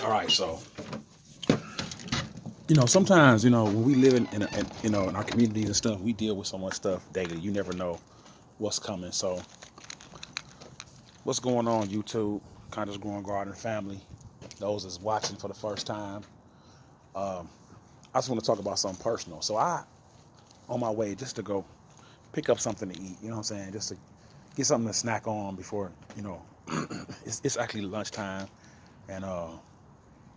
All right, so sometimes when we live in our communities and stuff, we deal with so much stuff daily. You never know what's coming. So, what's going on, YouTube? Condos Growing Garden family. Those is watching for the first time. Um, I just want to talk about something personal. So, I on my way just to go pick up something to eat. You know what I'm saying? Just to get something to snack on before it's actually lunchtime, and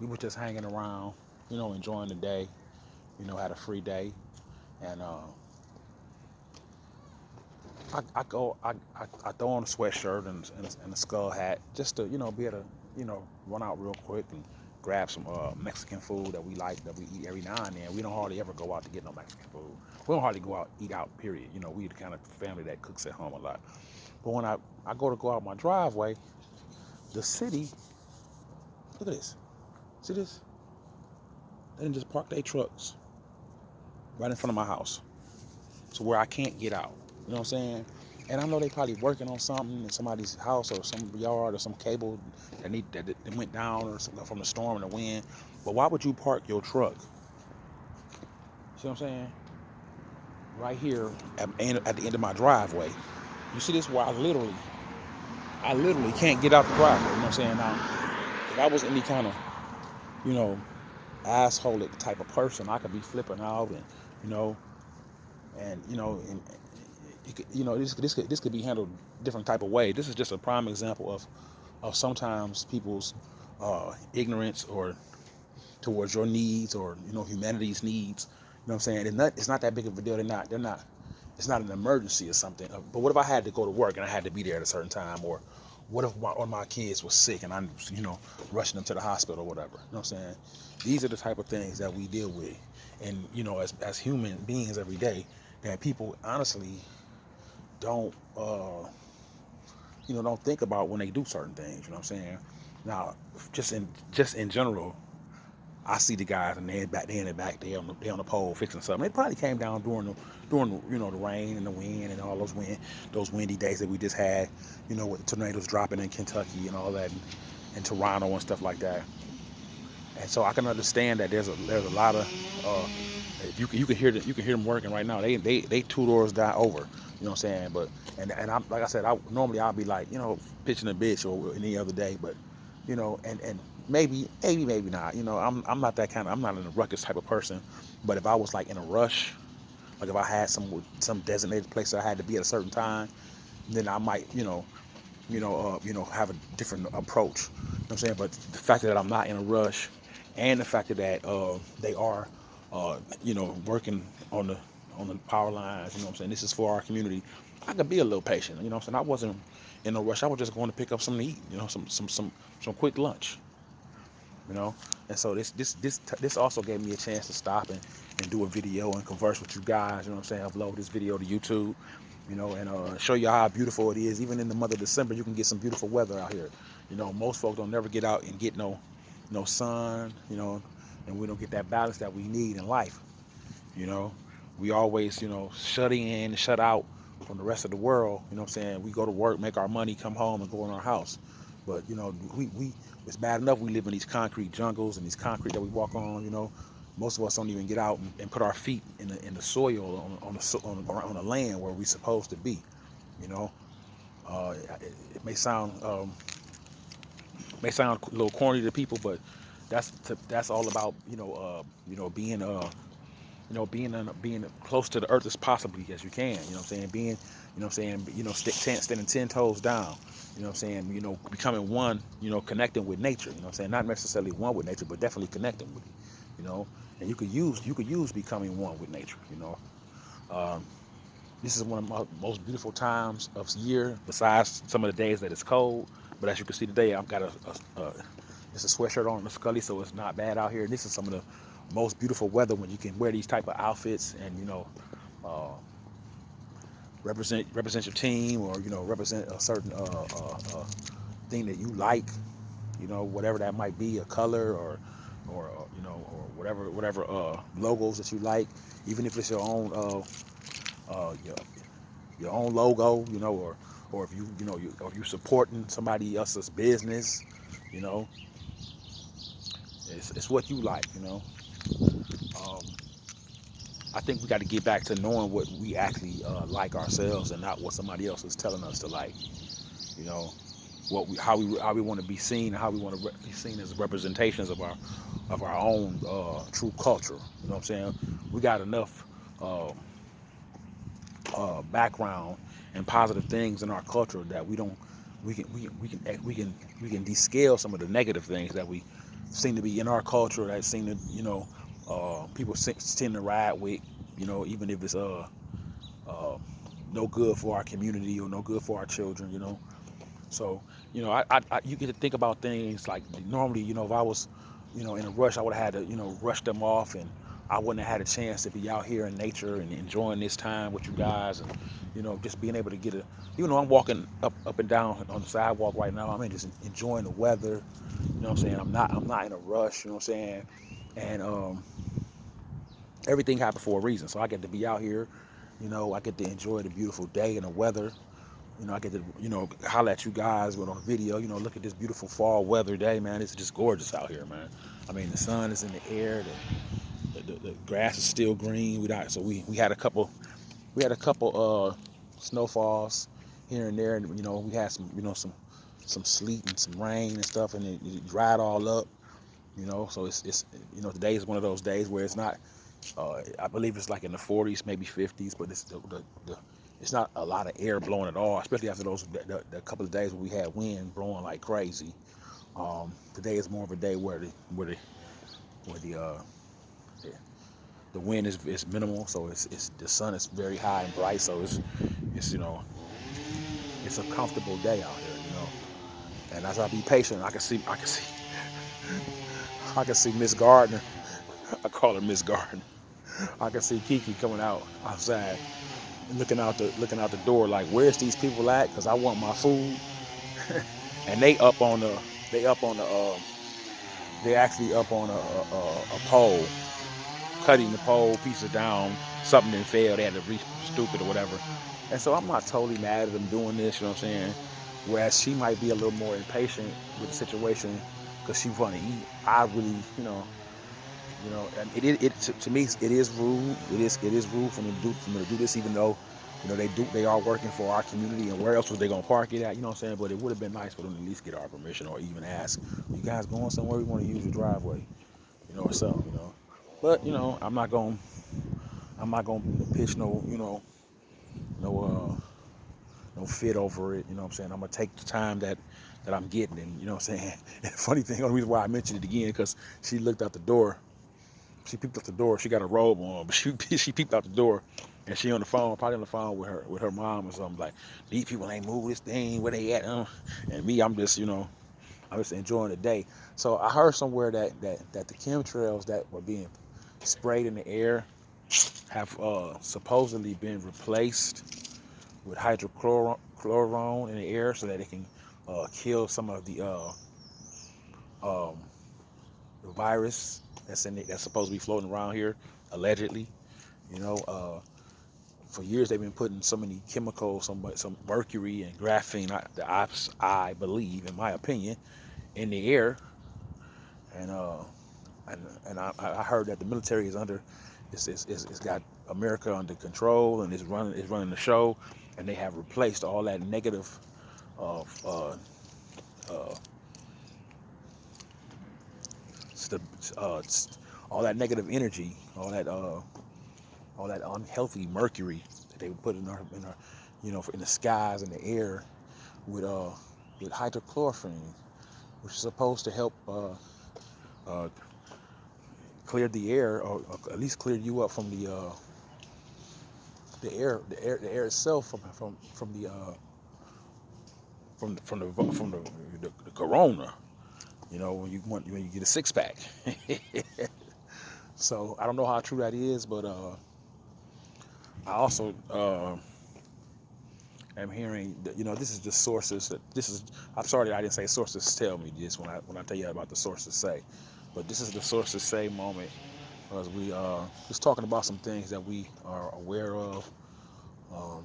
we were just hanging around, enjoying the day. Had a free day, and I throw on a sweatshirt and a skull hat just to be able to run out real quick and grab some Mexican food that we like, that we eat every now and then. We don't hardly ever go out to get no Mexican food. We don't hardly go out eat out. Period. We the kind of family that cooks at home a lot. But when I go out my driveway, the city, look at this. See this? They didn't just park their trucks right in front of my house, to where I can't get out. You know what I'm saying? And I know they probably working on something in somebody's house or some yard or some cable that went down or something from the storm and the wind. But why would you park your truck? See what I'm saying? Right here at the end of my driveway. You see this where I literally can't get out the driveway. You know what I'm saying? Now, if I was any kind of, you know, asshole type of person, I could be flipping out and, you know, and this could be handled different type of way. This is just a prime example of sometimes people's ignorance or towards your needs, or humanity's needs. You know what I'm saying? It's not that big of a deal. They're not. It's not an emergency or something. But what if I had to go to work and I had to be there at a certain time, or what if one of my kids was sick and I'm rushing them to the hospital or whatever? You know what I'm saying? These are the type of things that we deal with, and as human beings every day, that people honestly don't don't think about when they do certain things. You know what I'm saying? Now, just in general, I see the guys and they in the back, they on the pole fixing something. It probably came down during the rain and the wind and all those windy days that we just had. With the tornadoes dropping in Kentucky and all that, and Toronto and stuff like that. And so I can understand that there's a lot of if you can hear them working right now. They 2 doors down over. You know what I'm saying? But and I'm like I said, I'll be like pitching a bitch or any other day, but and maybe not. I'm not that kind of, I'm not in a ruckus type of person. But if I was like in a rush, like if I had some designated place that I had to be at a certain time, then I might have a different approach. You know what I'm saying? But the fact that I'm not in a rush, and the fact that they are working on the power lines. You know what I'm saying? This is for our community. I could be a little patient. You know what I'm saying? I wasn't in a rush. I was just going to pick up something to eat. Some quick lunch. You know, and so this also gave me a chance to stop and do a video and converse with you guys. You know what I'm saying? Upload this video to YouTube. And show you how beautiful it is. Even in the month of December, you can get some beautiful weather out here. Most folks don't never get out and get no sun. And we don't get that balance that we need in life. You know, we always, shut in, shut out from the rest of the world. You know what I'm saying? We go to work, make our money, come home and go in our house. But, we it's bad enough we live in these concrete jungles and these concrete that we walk on. Most of us don't even get out and put our feet in the soil on the land where we're supposed to be. You know, it may sound a little corny to people, but that's all about being close to the earth as possibly as you can. You know what I'm saying? Standing 10 toes down. You know what I'm saying? Becoming one. Connecting with nature. You know what I'm saying? Not necessarily one with nature, but definitely connecting with it. And you could use becoming one with nature. Um, this is one of my most beautiful times of year, besides some of the days that it's cold. But as you can see today, I've got just a sweatshirt on, the scully, so it's not bad out here. And this is some of the most beautiful weather when you can wear these type of outfits and uh, represent your team, or represent a certain thing that you like. Whatever that might be, a color or whatever logos that you like, even if it's your own your own logo, or if or if you supporting somebody else's business. you know It's what you like, you know. Um, I think we got to get back to knowing what we actually like ourselves, and not what somebody else is telling us to like. You know, how we want to be seen, and how we want to be seen as representations of our own true culture. You know what I'm saying? We got enough um, background and positive things in our culture that we can descale some of the negative things that we seem to be in our culture, that seem to, you know, people tend to ride with, you know, even if it's uh no good for our community or no good for our children, you know. So, you know, you get to think about things like normally, you know, if I was, you know, in a rush, I would have had to, you know, rush them off, and I wouldn't have had a chance to be out here in nature and enjoying this time with you guys, and, you know, just being able to get a, even though I'm walking up and down on the sidewalk right now, I'm just enjoying the weather. You know what I'm saying? I'm not in a rush. You know what I'm saying? And everything happened for a reason. So I get to be out here. You know, I get to enjoy the beautiful day and the weather. You know, I get to, you know, holler at you guys with on video. You know, look at this beautiful fall weather day, man. It's just gorgeous out here, man. I mean, the sun is in the air. The grass is still green. We had a couple snowfalls here and there, and, you know, we had some, you know, some sleet and some rain and stuff, and it dried all up. You know, so it's you know, today is one of those days where it's not. I believe it's like in the 40s, maybe 50s, but it's not a lot of air blowing at all, especially after the couple of days where we had wind blowing like crazy. Today is more of a day where the, the wind is minimal, so it's the sun is very high and bright, so it's you know, it's a comfortable day out here, you know. And as I be patient, I can see Miss Gardner. I call her Miss Gardner. I can see Kiki coming out outside, looking out the door like, where's these people at? Because I want my food. And they up on the they actually up on a pole, cutting the pole pieces down. Something didn't fail. They had to reach stupid or whatever. And so I'm not totally mad at them doing this. You know what I'm saying? Whereas she might be a little more impatient with the situation because she want to eat. I really, you know, and to me it is rude. It is rude for them to do this, even though, you know, they are working for our community, and where else was they gonna park it at? You know what I'm saying? But it would have been nice for them to at least get our permission, or even ask, you guys going somewhere? We want to use your driveway, you know, or something, you know. But, you know, I'm not gonna pitch no, you know, no no fit over it. You know what I'm saying? I'm gonna take the time that I'm getting, and, you know what I'm saying. And the funny thing, the only reason why I mentioned it again, because she looked out the door. She peeped out the door. She got a robe on, but she peeped out the door, and she on the phone, probably on the phone with her mom or something, like, these people ain't moving this thing. Where they at? And me, I'm just, you know, I'm just enjoying the day. So I heard somewhere that the chemtrails that were being sprayed in the air have supposedly been replaced with hydrochlorone in the air, so that it can kill some of um, the virus that's supposed to be floating around here, allegedly. You know, for years they've been putting so many chemicals, some mercury and graphene, I believe, in my opinion, in the air, and I heard that the military is under, it's got America under control, and is running the show, and they have replaced all that negative of uh, st- all that negative energy, all that unhealthy mercury that they would put in our, you know, in the skies and the air, with hydrochlorophene, which is supposed to help uh, clear the air, or at least clear you up from the air itself from the corona. You know, when you get a six pack. So I don't know how true that is, but I also am hearing that, you know, this is just sources that this is. I'm sorry that I didn't say sources tell me this when I tell you about the sources say, but this is the sources say moment, because we just talking about some things that we are aware of. Um,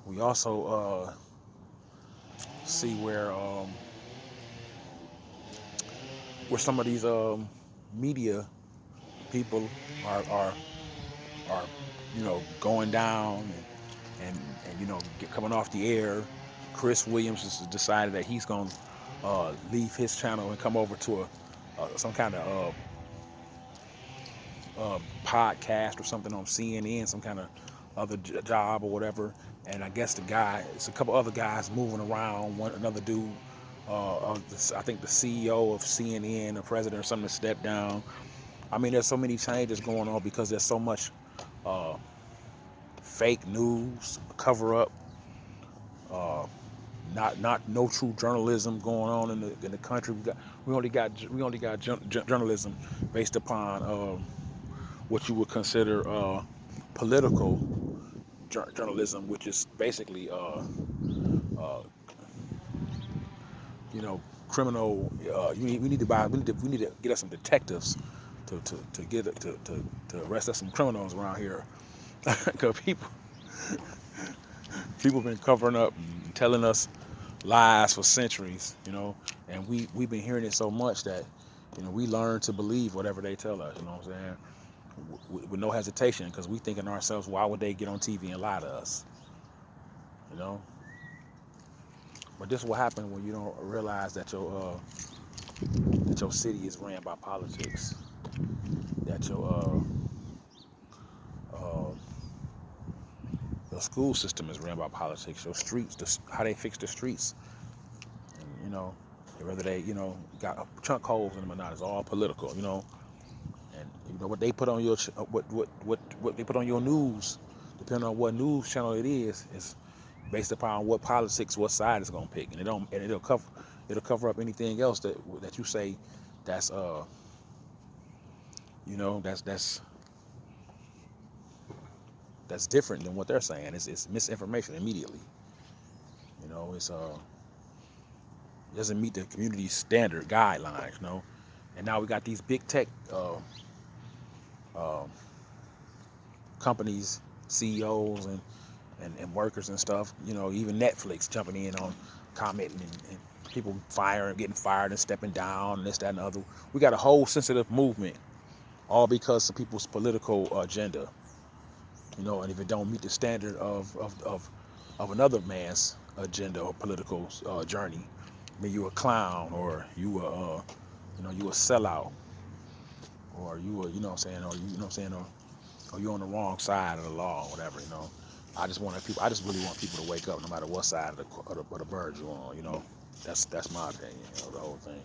we also see where where some of these media people are are going down and coming off the air. Chris Williams has decided that he's going to leave his channel and come over to some kind of podcast or something on CNN, some kind of other job or whatever. And I guess it's a couple other guys moving around. Another dude, I think the CEO of CNN, the president or something, stepped down. I mean, there's so many changes going on because there's so much fake news, cover up, not no true journalism going on in the country. We only got journalism based upon what you would consider political journalism, which is basically criminal. We need to get us some detectives to arrest us some criminals around here, because people been covering up and telling us lies for centuries, and we've been hearing it so much that we learn to believe whatever they tell us. You know what I'm saying? With no hesitation, because we thinking to ourselves, why would they get on TV and lie to us? But this is what happens when you don't realize that your city is ran by politics, that your school system is ran by politics, your streets, how they fix the streets, and whether they got chunk holes in them or not, is all political. And what they put on your what they put on your news, depending on what news channel it is based upon what politics, what side it's gonna pick, and it'll cover up anything else that you say that's that's different than what they're saying. It's misinformation immediately. It's it doesn't meet the community standard guidelines. And now we got these big tech companies, CEOs and workers and stuff. Even Netflix jumping in on commenting and people getting fired and stepping down and this, that, and the other. We got a whole sensitive movement, all because of people's political agenda. And if it don't meet the standard of another man's agenda or political journey, I mean, you a clown, or you a sellout, or what I'm saying, or or you're on the wrong side of the law, or whatever. I just really want people to wake up, no matter what side of the bird you're on. That's my opinion of the whole thing.